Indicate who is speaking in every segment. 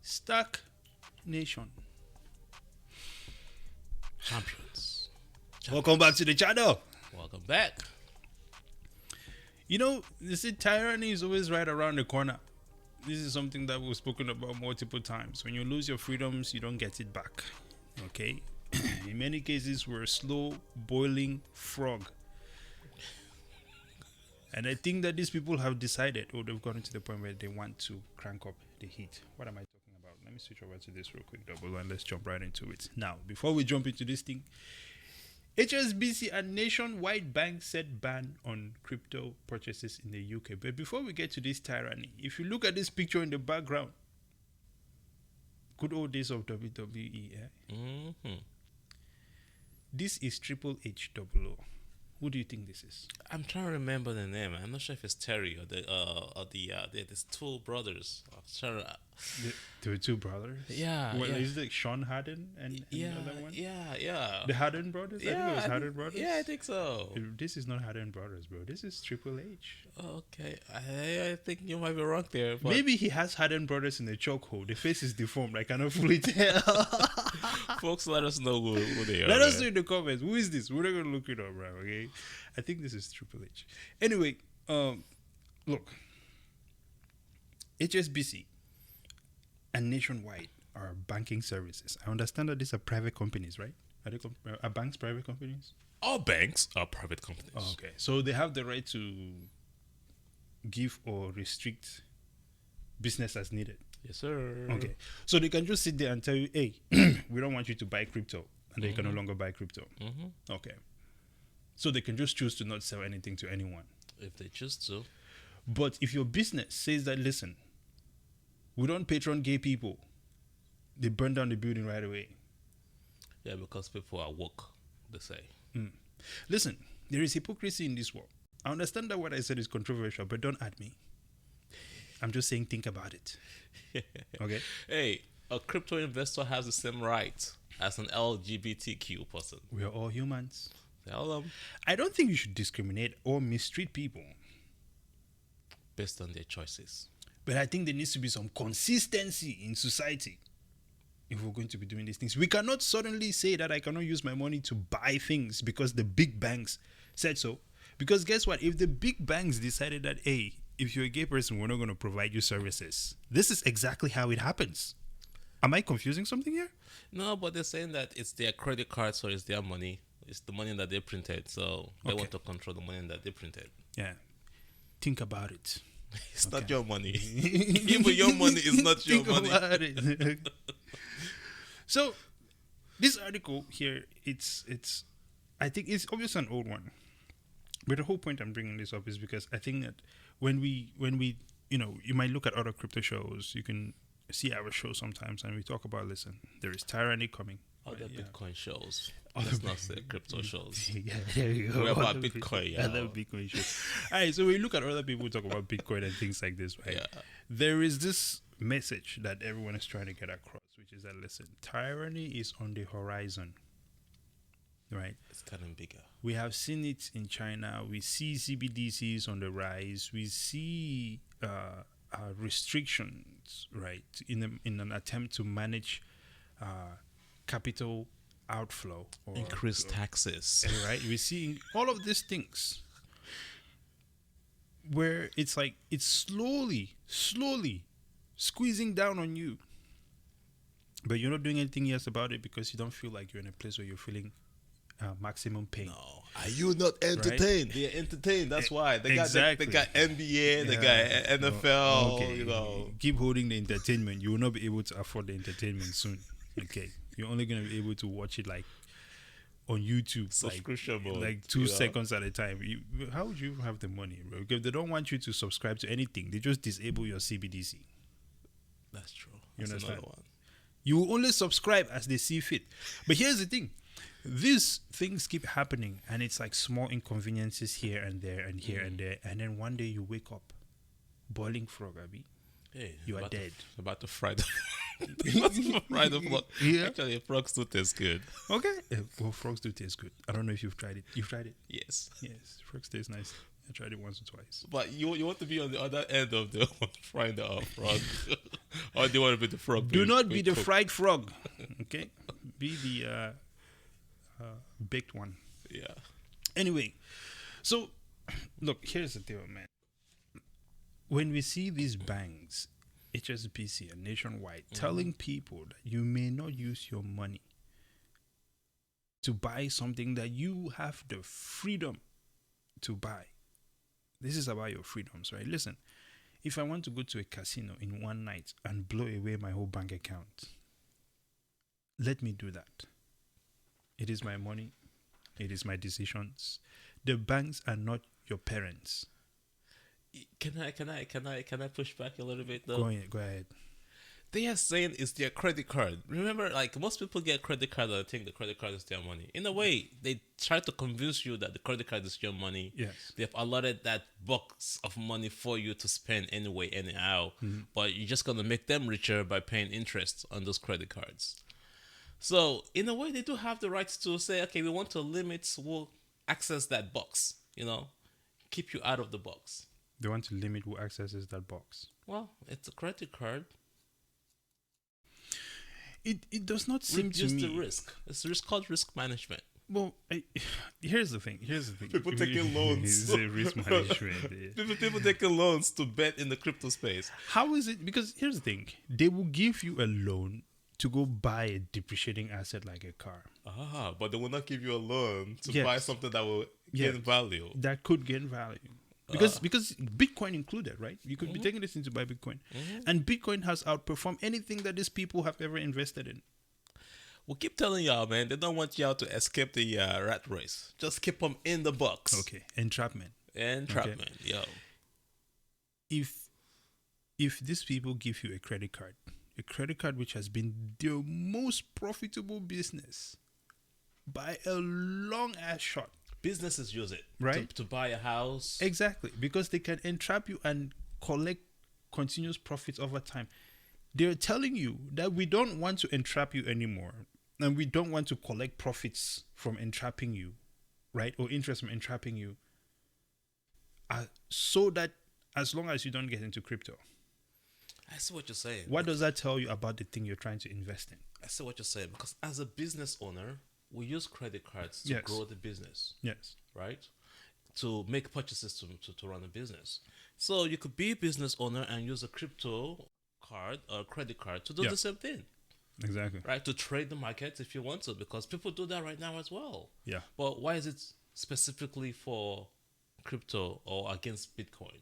Speaker 1: STAKK Nation.
Speaker 2: Champions.
Speaker 1: Welcome back to the channel.
Speaker 2: Welcome back.
Speaker 1: You know, you see, tyranny is always right around the corner. This is something that we've spoken about multiple times. When you lose your freedoms, you don't get it back. Okay? In many cases, we're a slow boiling frog. And I think that these people have decided, or they've gotten to the point where they want to crank up the heat. What am I talking about? Let me switch over to this real quick, double, and let's jump right into it. Now, before we jump into this thing, HSBC and nationwide banks set ban on crypto purchases in the UK. But before we get to this tyranny, if you look at this picture in the background, good old days of WWE, This is Triple H Double O. Who do you think this is?
Speaker 2: I'm trying to remember the name. I'm not sure if it's Terry or there's two brothers. I'm trying to,
Speaker 1: There were two brothers?
Speaker 2: Yeah.
Speaker 1: Well,
Speaker 2: yeah.
Speaker 1: is it Sean Harden and the other one?
Speaker 2: Yeah.
Speaker 1: The Harden brothers? I think it was Harden brothers.
Speaker 2: Yeah, I think so.
Speaker 1: This is not Harden brothers, bro. This is Triple H.
Speaker 2: Okay, I think you might be wrong there. But
Speaker 1: Maybe he has Harden brothers in the chokehold. The face is deformed. I cannot fully tell.
Speaker 2: folks, let us know who they are.
Speaker 1: Let us know in the comments. Who is this? We're not gonna look it up, right? Okay. I think this is Triple H. Anyway, look. HSBC and Nationwide are banking services. I understand that these are private companies, right? Are banks private companies?
Speaker 2: All banks are private companies.
Speaker 1: Oh, okay. So they have the right to give or restrict business as needed.
Speaker 2: Yes, sir.
Speaker 1: Okay. So they can just sit there and tell you, hey, we don't want you to buy crypto. And then you can no longer buy crypto. Okay. So they can just choose to not sell anything to anyone.
Speaker 2: If they choose to.
Speaker 1: But if your business says that, listen, we don't patron gay people, they burn down the building right away.
Speaker 2: Yeah, because people are woke, they say.
Speaker 1: Listen, there is hypocrisy in this world. I understand that what I said is controversial, but don't add me. I'm just saying, think about it. Okay?
Speaker 2: Hey, a crypto investor has the same right as an LGBTQ person.
Speaker 1: We are all humans.
Speaker 2: Tell them.
Speaker 1: I don't think you should discriminate or mistreat people
Speaker 2: Based on their choices.
Speaker 1: But I think there needs to be some consistency in society if we're going to be doing these things. We cannot suddenly say that I cannot use my money to buy things because the big banks said so. Because guess what? If the big banks decided that, hey, if you're a gay person, we're not going to provide you services. This is exactly how it happens. Am I confusing something here?
Speaker 2: No, but they're saying that it's their credit card, so it's their money. It's the money that they printed, so they want to control the money that they printed.
Speaker 1: Yeah. Think about it.
Speaker 2: It's not your money. Even your money is not your money.
Speaker 1: About it. So, this article here, it's. I think it's obviously an old one, but the whole point I'm bringing this up is because I think that when we, you might look at other crypto shows, you can see our show sometimes, and we talk about, listen, there is tyranny coming.
Speaker 2: Other Bitcoin shows. Let's not say crypto shows.
Speaker 1: Yeah, there you go.
Speaker 2: We're about Bitcoin, yeah.
Speaker 1: Other Bitcoin shows. All right, so when you look at other people talk about Bitcoin and things like this, right?
Speaker 2: Yeah.
Speaker 1: There is this message that everyone is trying to get across, which is that, listen, tyranny is on the horizon, right?
Speaker 2: It's getting bigger.
Speaker 1: We have seen it in China. We see CBDCs on the rise. We see restrictions, right, in an attempt to manage capital outflow or
Speaker 2: increase taxes,
Speaker 1: right? We're seeing all of these things where it's like it's slowly squeezing down on you, but you're not doing anything else about it because you don't feel like you're in a place where you're feeling maximum pain.
Speaker 2: No, are you not entertained? Right? They're entertained. That's why they got NBA, they got NFL.
Speaker 1: Okay. Keep holding the entertainment. You will not be able to afford the entertainment soon. Okay, you're only gonna be able to watch it like on YouTube,
Speaker 2: subscription mode,
Speaker 1: like 2 seconds at a time. How would you have the money, bro? Because they don't want you to subscribe to anything. They just disable your CBDC.
Speaker 2: That's true.
Speaker 1: You
Speaker 2: That's
Speaker 1: understand?
Speaker 2: another one.
Speaker 1: You will only subscribe as they see fit. But here's the thing. These things keep happening, and it's like small inconveniences here and there and here and there. And then one day you wake up, boiling frog, Abby.
Speaker 2: Hey,
Speaker 1: you are dead.
Speaker 2: About to fry the frog.
Speaker 1: Yeah.
Speaker 2: Actually, frogs do taste good.
Speaker 1: Okay. Well, frogs do taste good. I don't know if you've tried it. You've tried it?
Speaker 2: Yes.
Speaker 1: Yes. Frogs taste nice. I tried it once or twice.
Speaker 2: But you want to be on the other end of the frying the frog, or do you want to be the frog?
Speaker 1: Do not be the fried frog. Okay, be the baked one.
Speaker 2: Yeah.
Speaker 1: Anyway, so look, here's the deal, man. When we see these banks, HSBC and Nationwide, telling people that you may not use your money to buy something that you have the freedom to buy. This is about your freedoms, right? Listen, if I want to go to a casino in one night and blow away my whole bank account, let me do that. It is my money. It is my decisions. The banks are not your parents.
Speaker 2: Can I push back a little bit though?
Speaker 1: Go ahead.
Speaker 2: They are saying it's their credit card. Remember, like most people get credit card and think the credit card is their money. In a way, they try to convince you that the credit card is your money.
Speaker 1: Yes.
Speaker 2: They've allotted that box of money for you to spend anyway, anyhow. But you're just gonna make them richer by paying interest on those credit cards. So in a way, they do have the right to say, okay, we want to limit who access that box. Keep you out of the box.
Speaker 1: They want to limit who accesses that box.
Speaker 2: Well, it's a credit card.
Speaker 1: It does not seem
Speaker 2: Reduce
Speaker 1: to me.
Speaker 2: the risk. It's called risk management.
Speaker 1: Well, here's the thing.
Speaker 2: People taking loans.
Speaker 1: It's a risk management.
Speaker 2: People taking loans to bet in the crypto space.
Speaker 1: How is it? Because here's the thing. They will give you a loan to go buy a depreciating asset like a car.
Speaker 2: But they will not give you a loan to buy something that will gain value.
Speaker 1: That could gain value. Because Bitcoin included, right? You could be taking this in to buy Bitcoin. And Bitcoin has outperformed anything that these people have ever invested in.
Speaker 2: We'll keep telling y'all, man, they don't want y'all to escape the rat race. Just keep them in the box.
Speaker 1: Okay, entrapment.
Speaker 2: Okay. Yo.
Speaker 1: If these people give you a credit card which has been their most profitable business by a long ass shot.
Speaker 2: Businesses use it,
Speaker 1: right?
Speaker 2: To buy a house.
Speaker 1: Exactly, because they can entrap you and collect continuous profits over time. They're telling you that we don't want to entrap you anymore, and we don't want to collect profits from entrapping you, right? Or interest from entrapping you, so that as long as you don't get into crypto.
Speaker 2: I see what you're saying.
Speaker 1: What does that tell you about the thing you're trying to invest in?
Speaker 2: I see what you're saying, because as a business owner, we use credit cards to grow the business.
Speaker 1: Yes.
Speaker 2: Right? To make purchases to run a business. So you could be a business owner and use a crypto card or credit card to do the same thing.
Speaker 1: Exactly.
Speaker 2: Right? To trade the market if you want to, because people do that right now as well.
Speaker 1: Yeah.
Speaker 2: But why is it specifically for crypto or against Bitcoin?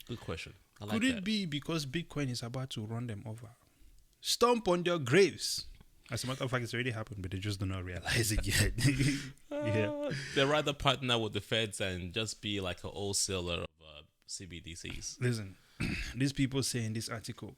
Speaker 2: Good question.
Speaker 1: Could it be because Bitcoin is about to run them over? Stomp on their graves. As a matter of fact, it's already happened, but they just do not realize it yet.
Speaker 2: They'd rather partner with the feds and just be like a wholesaler of CBDCs.
Speaker 1: Listen, these people say in this article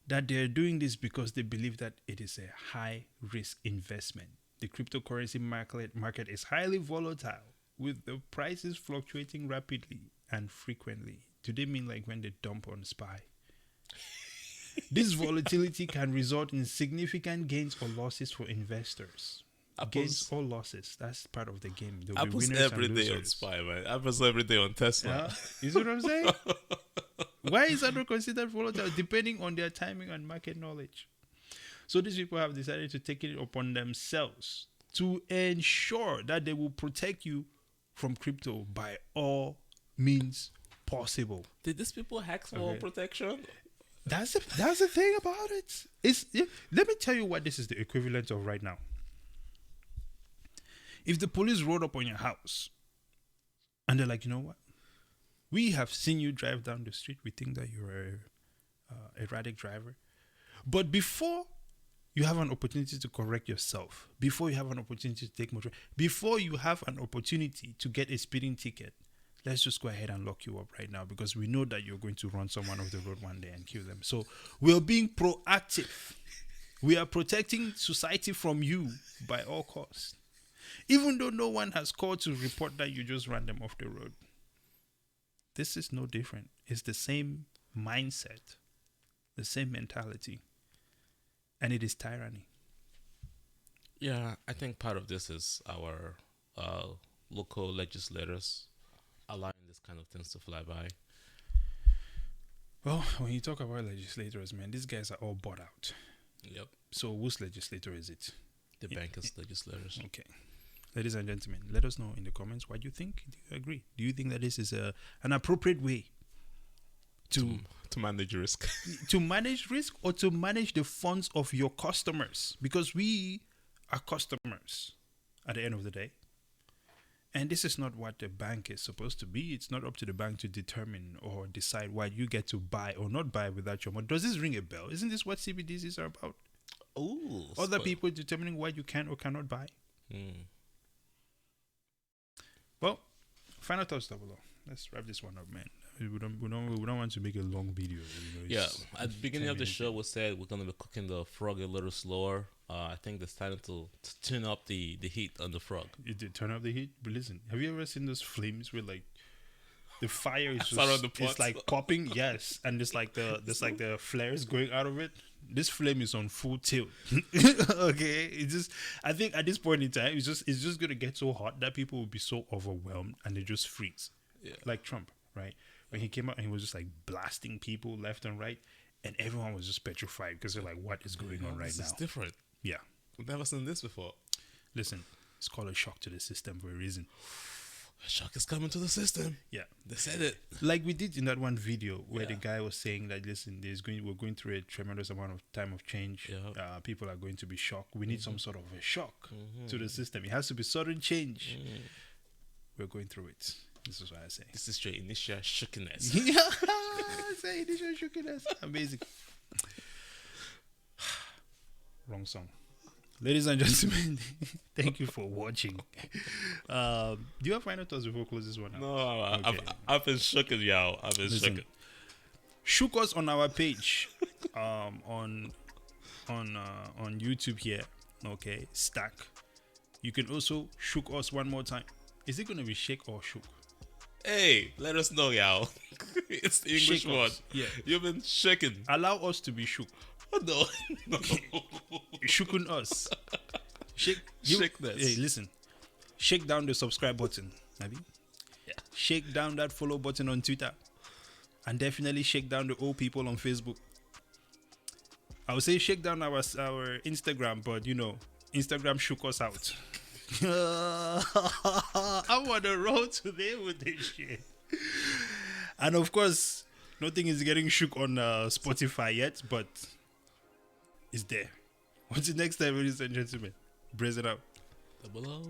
Speaker 1: that they're doing this because they believe that it is a high-risk investment. The cryptocurrency market is highly volatile, with the prices fluctuating rapidly and frequently. Do they mean like when they dump on SPY? This volatility can result in significant gains or losses for investors. Gains or losses, that's part of the game.
Speaker 2: Happens every day on SPY, man. Happens every day on Tesla.
Speaker 1: You see what I'm saying? Why is that not considered volatile? Depending on their timing and market knowledge. So these people have decided to take it upon themselves to ensure that they will protect you from crypto by all means possible.
Speaker 2: Did these people hack for protection?
Speaker 1: That's the thing about it. Let me tell you what this is the equivalent of right now. If the police rolled up on your house and they're like, you know what? We have seen you drive down the street. We think that you're a erratic driver. But before you have an opportunity to correct yourself, before you have an opportunity to take more, before you have an opportunity to get a speeding ticket, let's just go ahead and lock you up right now because we know that you're going to run someone off the road one day and kill them. So we're being proactive. We are protecting society from you by all costs. Even though no one has called to report that you just ran them off the road. This is no different. It's the same mindset, the same mentality. And it is tyranny.
Speaker 2: Yeah, I think part of this is our local legislators allowing this kind of things to fly by.
Speaker 1: Well, when you talk about legislators, man, these guys are all bought out.
Speaker 2: Yep.
Speaker 1: So whose legislator is it?
Speaker 2: The bankers, legislators.
Speaker 1: Okay. Ladies and gentlemen, let us know in the comments what you think. Do you agree? Do you think that this is an appropriate way to
Speaker 2: manage risk?
Speaker 1: to manage risk or to manage the funds of your customers? Because we are customers at the end of the day. And this is not what the bank is supposed to be. It's not up to the bank to determine or decide what you get to buy or not buy without your money. Does this ring a bell? Isn't this what CBDCs are about?
Speaker 2: Oh,
Speaker 1: Other people determining what you can or cannot buy. Well, final thoughts, Double O. Let's wrap this one up, man. We don't want to make a long video.
Speaker 2: At the beginning of the show, we said we're gonna be cooking the frog a little slower. I think it's time to turn up the heat on the frog.
Speaker 1: You did turn up the heat, but listen, have you ever seen those flames where like the fire is it's like popping? Yes, and there's like the flares going out of it. This flame is on full tilt. Okay, I think at this point in time, it's just gonna get so hot that people will be so overwhelmed and they just freeze.
Speaker 2: Yeah.
Speaker 1: Like Trump, right? When he came out and he was just like blasting people left and right, and everyone was just petrified because they're like, "What is going on right now?"
Speaker 2: It's different.
Speaker 1: Yeah,
Speaker 2: We've never seen this before.
Speaker 1: listen, it's called a shock to the system for a reason.
Speaker 2: A shock is coming to the system.
Speaker 1: Yeah,
Speaker 2: They said it.
Speaker 1: like we did in that one video where
Speaker 2: Yeah.
Speaker 1: the guy was saying that, listen, we're going through a tremendous amount of time of change.
Speaker 2: Yeah.
Speaker 1: People are going to be shocked. We need some sort of a shock to the system. It has to be sudden change. We're going through it. This is what I say.
Speaker 2: This is your initial shockiness.
Speaker 1: Say initial shockiness. Amazing. Wrong song. Ladies and gentlemen, thank you for watching. Do you have final thoughts before we close this one out?
Speaker 2: No,
Speaker 1: Okay.
Speaker 2: I've been shooken, y'all. I've been
Speaker 1: Listen,
Speaker 2: shooken.
Speaker 1: shook us on our page on YouTube here. Okay, STAKK. You can also shook us one more time. Is it gonna be shake or shook?
Speaker 2: Hey, let us know, y'all. It's the English
Speaker 1: Shake
Speaker 2: word.
Speaker 1: us. Yeah.
Speaker 2: You've been shaken.
Speaker 1: Allow us to be shook.
Speaker 2: Oh, no. No.
Speaker 1: Shooken us. Shake
Speaker 2: Shakeness.
Speaker 1: Hey, listen. Shake down the subscribe button, maybe.
Speaker 2: Yeah.
Speaker 1: Shake down that follow button on Twitter. And definitely shake down the old people on Facebook. I would say shake down our Instagram, but you know, Instagram shook us out. I'm on the road today with this shit. And of course, nothing is getting shook on Spotify yet, but it's there. Until next time, ladies and gentlemen, brace it out.
Speaker 2: Double O.